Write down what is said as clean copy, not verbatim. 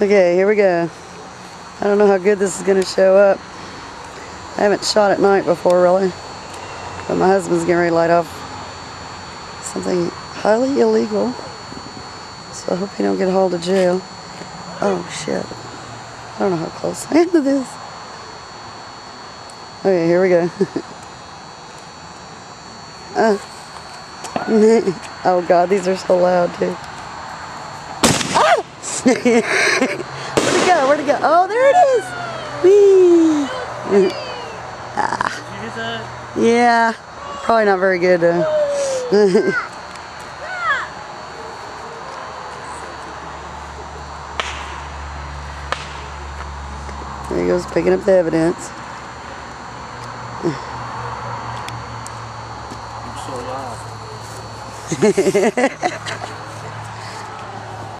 Okay, here we go. I don't know how good this is going to show up. I haven't shot at night before, really. But my husband's getting ready to light off something highly illegal. So I hope he don't get hauled to jail. Oh, shit. I don't know how close I am to this. Okay, here we go. Oh, God, these are so loud, too. Ah! Where'd it go? Where'd it go? Oh, there it is! Whee! Ah. Yeah, probably not very good, though. There he goes, picking up the evidence. I'm so loud.